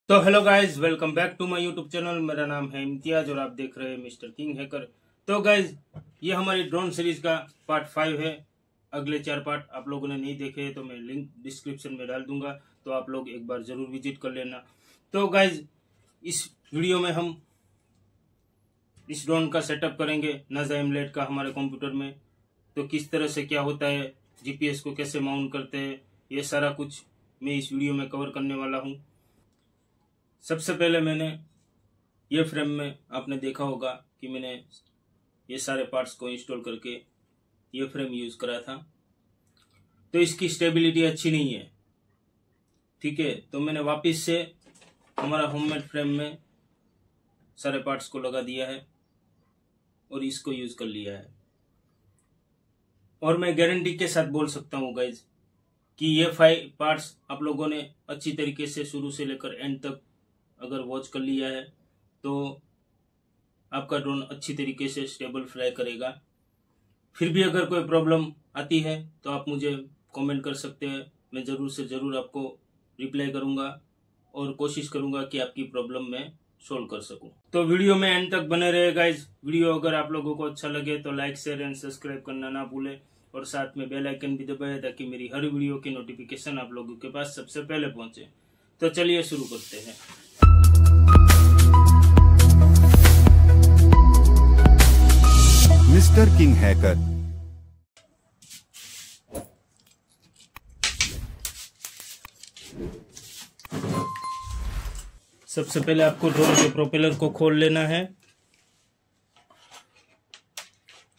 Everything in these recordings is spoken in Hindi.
तो hello guys, welcome back to my YouTube channel. मेरा नाम है इम्तियाज और आप देख रहे हैं मिस्टर किंग हैकर। तो गाइज, ये हमारी ड्रोन सीरीज का पार्ट 5 है। अगले 4 पार्ट आप लोगों ने नहीं देखे हैं तो मैं लिंक डिस्क्रिप्शन में डाल दूंगा, तो आप लोग एक बार जरूर विजिट कर लेना। तो गाइज, इस वीडियो में हम इस ड्रोन का सेटअप करेंगे नाजा एमुलेट का हमारे कंप्यूटर में। तो किस तरह से क्या होता है, जीपीएस को कैसे माउंट करते हैं, ये सारा कुछ मैं इस वीडियो में कवर करने वाला हूँ। सबसे पहले मैंने ये फ्रेम में आपने देखा होगा कि मैंने ये सारे पार्ट्स को इंस्टॉल करके ये फ्रेम यूज़ करा था। तो इसकी स्टेबिलिटी अच्छी नहीं है, ठीक है। तो मैंने वापस से हमारा होममेड फ्रेम में सारे पार्ट्स को लगा दिया है और इसको यूज़ कर लिया है। और मैं गारंटी के साथ बोल सकता हूँ गाइज कि ये 5 पार्ट्स आप लोगों ने अच्छी तरीके से शुरू से लेकर एंड तक अगर वॉच कर लिया है तो आपका ड्रोन अच्छी तरीके से स्टेबल फ्लाई करेगा। फिर भी अगर कोई प्रॉब्लम आती है तो आप मुझे कमेंट कर सकते हैं, मैं ज़रूर से ज़रूर आपको रिप्लाई करूंगा और कोशिश करूंगा कि आपकी प्रॉब्लम मैं सोल्व कर सकूं। तो वीडियो में एंड तक बने रहे गाइज। वीडियो अगर आप लोगों को अच्छा लगे तो लाइक शेयर एंड सब्सक्राइब करना ना भूलें और साथ में बेल आइकन भी दबाएं ताकि मेरी हर वीडियो की नोटिफिकेशन आप लोगों के पास सबसे पहले पहुंचे। तो चलिए शुरू करते हैं। Mister King hacker. सबसे पहले आपको ड्रोन के प्रोपेलर को खोल लेना है।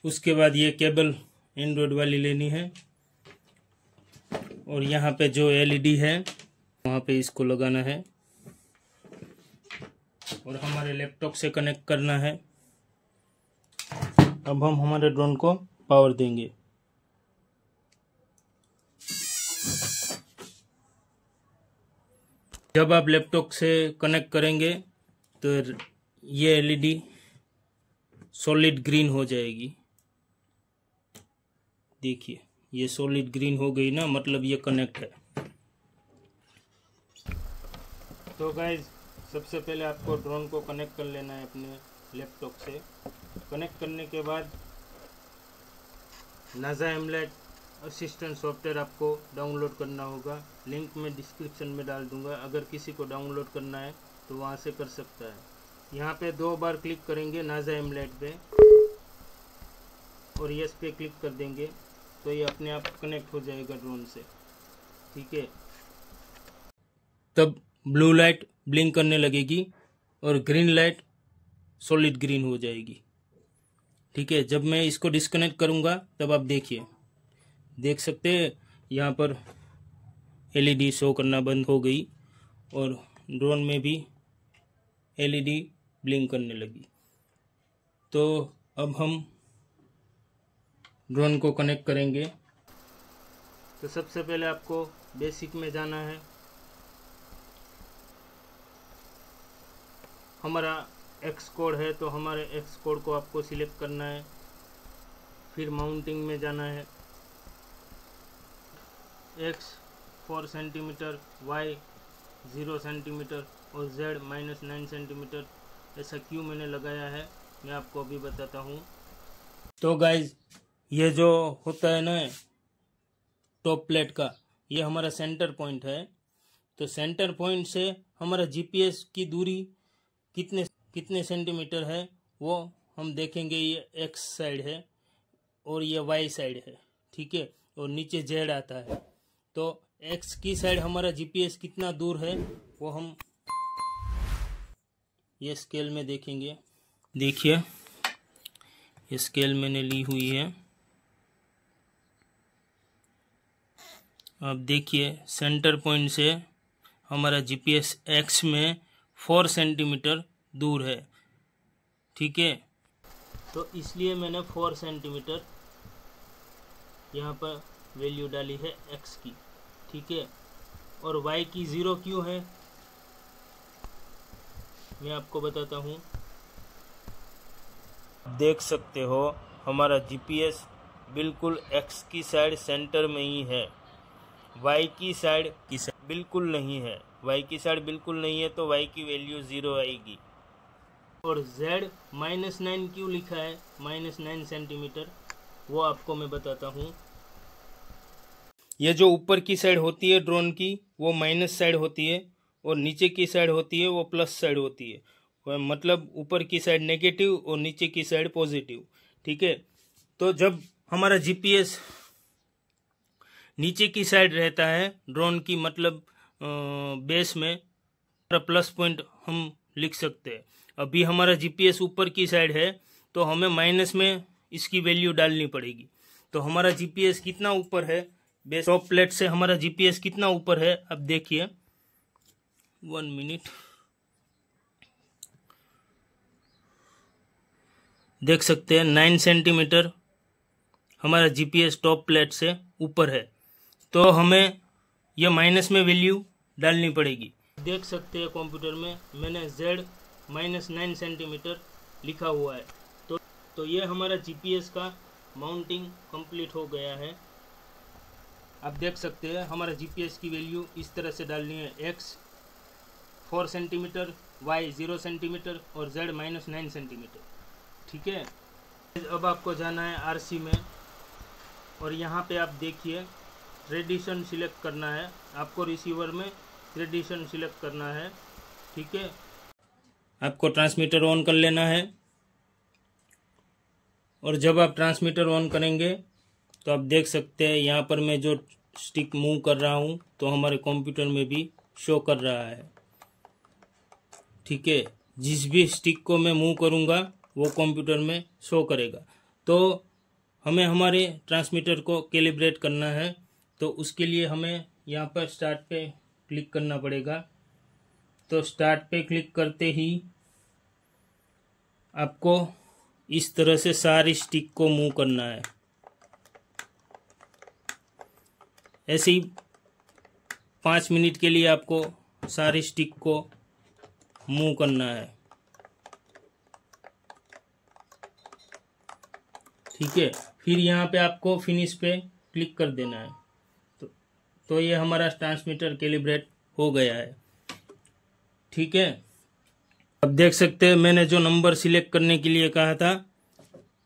उसके बाद ये केबल एंड्रॉयड वाली लेनी है और यहाँ पे जो एलईडी है वहाँ पे इसको लगाना है और हमारे लैपटॉप से कनेक्ट करना है। अब हम हमारे ड्रोन को पावर देंगे। जब आप लैपटॉप से कनेक्ट करेंगे तो ये एलईडी सॉलिड ग्रीन हो जाएगी। देखिए, ये सॉलिड ग्रीन हो गई ना, मतलब ये कनेक्ट है। तो गाइज, सबसे पहले आपको ड्रोन को कनेक्ट कर लेना है अपने लैपटॉप से। कनेक्ट करने के बाद नाजा एमुलेट असिस्टेंट सॉफ्टवेयर आपको डाउनलोड करना होगा। लिंक मैं डिस्क्रिप्शन में डाल दूंगा, अगर किसी को डाउनलोड करना है तो वहाँ से कर सकता है। यहाँ पे 2 बार क्लिक करेंगे नाजा एमुलेट पे और यस पे क्लिक कर देंगे तो ये अपने आप कनेक्ट हो जाएगा ड्रोन से, ठीक है। तब ब्लू लाइट ब्लिंक करने लगेगी और ग्रीन लाइट सॉलिड ग्रीन हो जाएगी, ठीक है। जब मैं इसको डिस्कनेक्ट करूंगा तब आप देख सकते हैं यहाँ पर एलईडी शो करना बंद हो गई और ड्रोन में भी एलईडी ब्लिंक करने लगी। तो अब हम ड्रोन को कनेक्ट करेंगे। तो सबसे पहले आपको बेसिक में जाना है। हमारा एक्स कोड है तो हमारे एक्स कोड को आपको सिलेक्ट करना है। फिर माउंटिंग में जाना है। एक्स 4 सेंटीमीटर, वाई 0 सेंटीमीटर और जेड -9 सेंटीमीटर। ऐसा क्यों मैंने लगाया है मैं आपको अभी बताता हूँ। तो गाइज, ये जो होता है ना टॉप प्लेट का, ये हमारा सेंटर पॉइंट है। तो सेंटर पॉइंट से हमारा जीपीएस की दूरी कितने सेंटीमीटर है वो हम देखेंगे। ये एक्स साइड है और ये वाई साइड है, ठीक है। और नीचे जेड आता है। तो एक्स की साइड हमारा जीपीएस कितना दूर है वो हम ये स्केल में देखेंगे। देखिए, ये स्केल मैंने ली हुई है। अब देखिए, सेंटर पॉइंट से हमारा जीपीएस एक्स में 4 सेंटीमीटर दूर है, ठीक है। तो इसलिए मैंने 4 सेंटीमीटर यहाँ पर वैल्यू डाली है एक्स की, ठीक है। और वाई की 0 क्यों है मैं आपको बताता हूँ। देख सकते हो हमारा जीपीएस बिल्कुल एक्स की साइड सेंटर में ही है, वाई की साइड बिल्कुल नहीं है। y की साइड बिल्कुल नहीं है तो y की वैल्यू 0 आएगी। और z -9 क्यों लिखा है, -9 सेंटीमीटर, वो आपको मैं बताता हूँ। ये जो ऊपर की साइड होती है ड्रोन की वो माइनस साइड होती है और नीचे की साइड होती है वो प्लस साइड होती है, मतलब ऊपर की साइड नेगेटिव और नीचे की साइड पॉजिटिव। ठीक है, तो जब हमारा जीपीएस नीचे की साइड रहता है ड्रोन की, मतलब बेस में, प्लस पॉइंट हम लिख सकते हैं। अभी हमारा जीपीएस ऊपर की साइड है तो हमें माइनस में इसकी वैल्यू डालनी पड़ेगी। तो हमारा जीपीएस कितना ऊपर है, बेस टॉप प्लेट से हमारा जीपीएस कितना ऊपर है, अब देखिए 1 मिनट, देख सकते हैं 9 सेंटीमीटर हमारा जीपीएस टॉप प्लेट से ऊपर है। तो हमें यह माइनस में वैल्यू डालनी पड़ेगी। देख सकते हैं कंप्यूटर में मैंने z -9 सेंटीमीटर लिखा हुआ है। तो ये हमारा जीपीएस का माउंटिंग कंप्लीट हो गया है। आप देख सकते हैं हमारा जीपीएस की वैल्यू इस तरह से डालनी है, x 4 सेंटीमीटर, y 0 सेंटीमीटर और z -9 सेंटीमीटर। ठीक है, अब आपको जाना है आरसी में और यहाँ पे आप देखिए रेडिएशन सिलेक्ट करना है आपको, रिसीवर में रेडिएशन सिलेक्ट करना है। ठीक है, आपको ट्रांसमीटर ऑन कर लेना है और जब आप ट्रांसमीटर ऑन करेंगे तो आप देख सकते हैं यहाँ पर मैं जो स्टिक मूव कर रहा हूँ तो हमारे कंप्यूटर में भी शो कर रहा है। ठीक है, जिस भी स्टिक को मैं मूव करूँगा वो कंप्यूटर में शो करेगा। तो हमें हमारे ट्रांसमीटर को कैलिब्रेट करना है, तो उसके लिए हमें यहाँ पर स्टार्ट पे क्लिक करना पड़ेगा। तो स्टार्ट पे क्लिक करते ही आपको इस तरह से सारी स्टिक को मूव करना है। ऐसे ही 5 मिनट के लिए आपको सारी स्टिक को मूव करना है। ठीक है, फिर यहाँ पे आपको फिनिश पे क्लिक कर देना है। तो ये हमारा ट्रांसमीटर कैलिब्रेट हो गया है। ठीक है, अब देख सकते हैं मैंने जो नंबर सिलेक्ट करने के लिए कहा था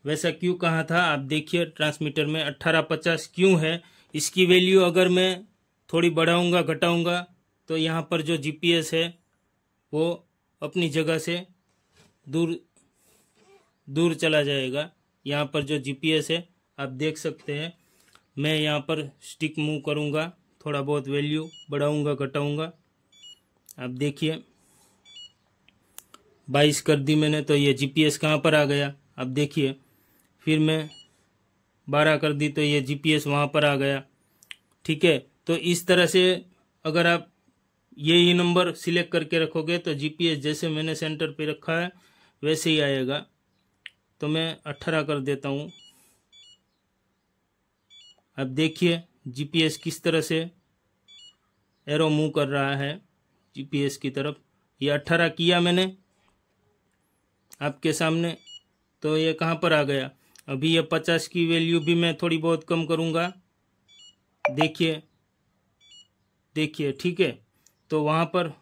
वैसा क्यों कहा था, आप देखिए ट्रांसमीटर में 1850 क्यों है। इसकी वैल्यू अगर मैं थोड़ी बढ़ाऊंगा घटाऊंगा तो यहाँ पर जो जीपीएस है वो अपनी जगह से दूर चला जाएगा। यहाँ पर जो जीपीएस है आप देख सकते हैं, मैं यहाँ पर स्टिक मूव करूँगा, थोड़ा बहुत वैल्यू बढ़ाऊंगा घटाऊंगा। आप देखिए 22 कर दी मैंने तो ये जीपीएस कहाँ पर आ गया, आप देखिए। फिर मैं 12 कर दी तो ये जीपीएस वहाँ पर आ गया। ठीक है, तो इस तरह से अगर आप ये नंबर सिलेक्ट करके रखोगे तो जीपीएस जैसे मैंने सेंटर पे रखा है वैसे ही आएगा। तो मैं 18 कर देता हूँ। अब देखिए जीपीएस किस तरह से एरो मूव कर रहा है जीपीएस की तरफ। ये 18 किया मैंने आपके सामने, तो ये कहाँ पर आ गया। अभी ये 50 की वैल्यू भी मैं थोड़ी बहुत कम करूँगा, देखिए देखिए। ठीक है, तो वहाँ पर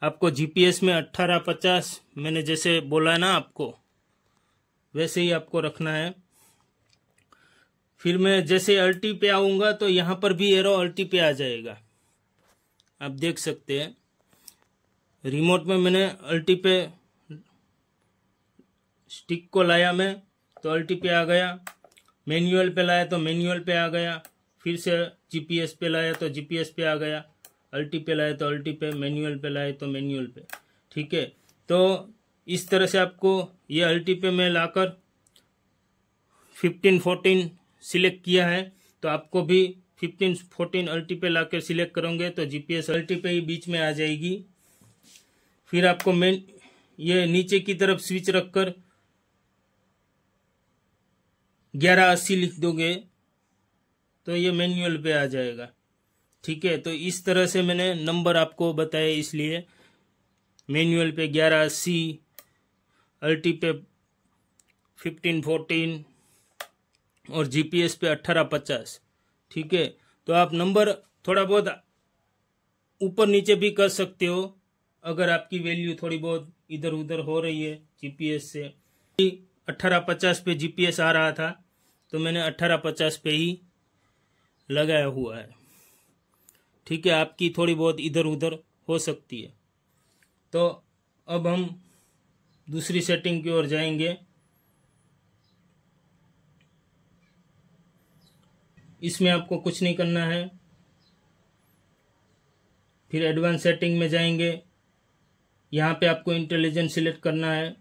आपको जीपीएस में 1850 मैंने जैसे बोला ना आपको वैसे ही आपको रखना है। फिर मैं जैसे अल्टी पे आऊँगा तो यहाँ पर भी एरो अल्टी पे आ जाएगा। आप देख सकते हैं रिमोट में मैंने अल्टी पे स्टिक को लाया मैं तो अल्टी पे आ गया, मैनुअल पे लाया तो मैनुअल पे आ गया, फिर से जीपीएस पे लाया तो जीपीएस पे आ गया, अल्टी पे लाया तो अल्टी पे, मैनुअल पे लाया तो मैनुअल पे। ठीक है, तो इस तरह से आपको ये अल्टी पे मैं लाकर 15-14 सिलेक्ट किया है, तो आपको भी 15-14 अल्टी पे लाकर सिलेक्ट करोगे तो जीपीएस अल्टी पे ही बीच में आ जाएगी। फिर आपको ये नीचे की तरफ स्विच रखकर 1180 लिख दोगे तो ये मैनुअल पे आ जाएगा। ठीक है, तो इस तरह से मैंने नंबर आपको बताया, इसलिए मैनुअल पे 1180, अल्टी पे 15-14 और जीपीएस पे 1850। ठीक है, तो आप नंबर थोड़ा बहुत ऊपर नीचे भी कर सकते हो अगर आपकी वैल्यू थोड़ी बहुत इधर उधर हो रही है जीपीएस से। 1850 पे जीपीएस आ रहा था तो मैंने 1850 पे ही लगाया हुआ है। ठीक है, आपकी थोड़ी बहुत इधर उधर हो सकती है। तो अब हम दूसरी सेटिंग की ओर जाएंगे। इसमें आपको कुछ नहीं करना है। फिर एडवांस सेटिंग में जाएंगे। यहाँ पे आपको इंटेलिजेंट सिलेक्ट करना है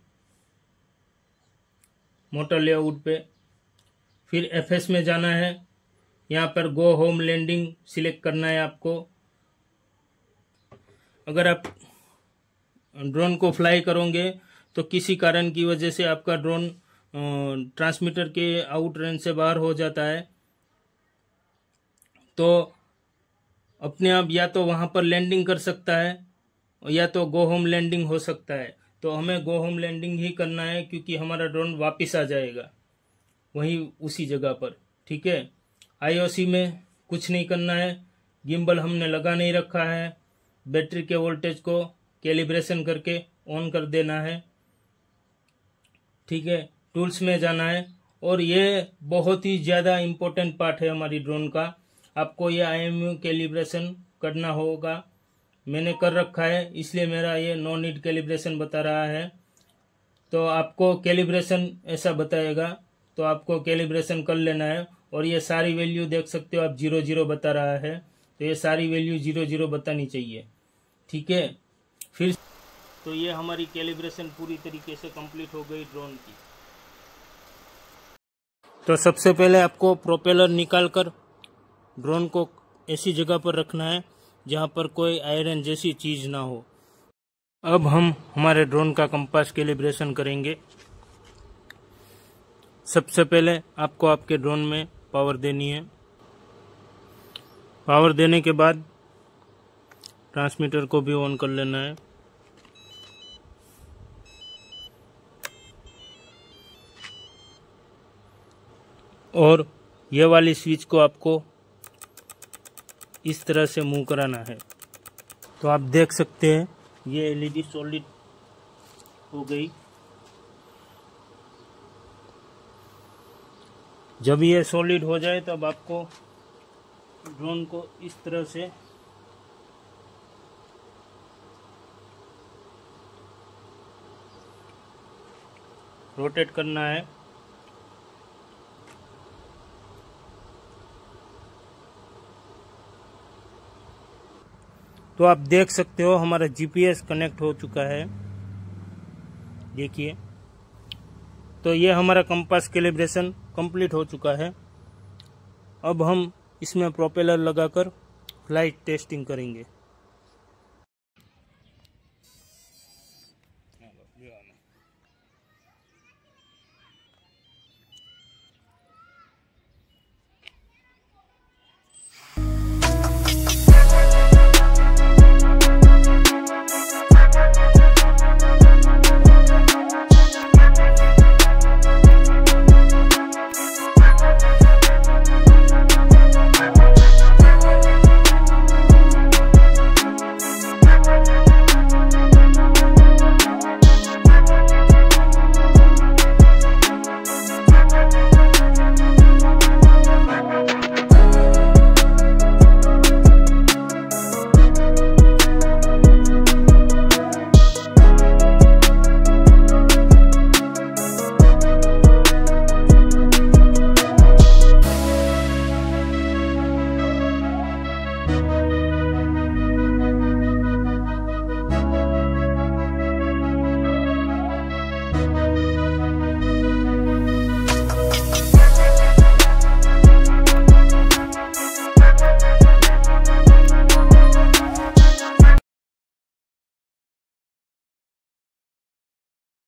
मोटर लेआउट पे। फिर एफएस में जाना है। यहाँ पर गो होम लैंडिंग सिलेक्ट करना है आपको। अगर आप ड्रोन को फ्लाई करोगे तो किसी कारण की वजह से आपका ड्रोन ट्रांसमीटर के आउट रेंज से बाहर हो जाता है तो अपने आप या तो वहाँ पर लैंडिंग कर सकता है या तो गो होम लैंडिंग हो सकता है। तो हमें गो होम लैंडिंग ही करना है क्योंकि हमारा ड्रोन वापस आ जाएगा वहीं उसी जगह पर। ठीक है, आईओसी में कुछ नहीं करना है। गिम्बल हमने लगा नहीं रखा है। बैटरी के वोल्टेज को कैलिब्रेशन करके ऑन कर देना है। ठीक है, टूल्स में जाना है। और ये बहुत ही ज़्यादा इम्पोर्टेंट पार्ट है हमारी ड्रोन का। आपको ये IMU कैलिब्रेशन करना होगा। मैंने कर रखा है इसलिए मेरा ये नो नीड कैलिब्रेशन बता रहा है। तो आपको कैलिब्रेशन ऐसा बताएगा तो आपको कैलिब्रेशन कर लेना है। और ये सारी वैल्यू देख सकते हो आप 00 बता रहा है तो ये सारी वैल्यू 00 बतानी चाहिए। ठीक है, फिर तो ये हमारी कैलिब्रेशन पूरी तरीके से कंप्लीट हो गई ड्रोन की। तो सबसे पहले आपको प्रोपेलर निकालकर ड्रोन को ऐसी जगह पर रखना है जहाँ पर कोई आयरन जैसी चीज़ ना हो। अब हम हमारे ड्रोन का कंपास कैलिब्रेशन करेंगे। सबसे पहले आपको आपके ड्रोन में पावर देनी है। पावर देने के बाद ट्रांसमीटर को भी ऑन कर लेना है। और यह वाली स्विच को आपको इस तरह से मूव कराना है। तो आप देख सकते हैं ये एलईडी सॉलिड हो गई। जब ये सॉलिड हो जाए तब आपको ड्रोन को इस तरह से रोटेट करना है। तो आप देख सकते हो हमारा जीपीएस कनेक्ट हो चुका है। देखिए, तो ये हमारा कंपास कैलिब्रेशन कंप्लीट हो चुका है। अब हम इसमें प्रोपेलर लगाकर फ्लाइट टेस्टिंग करेंगे।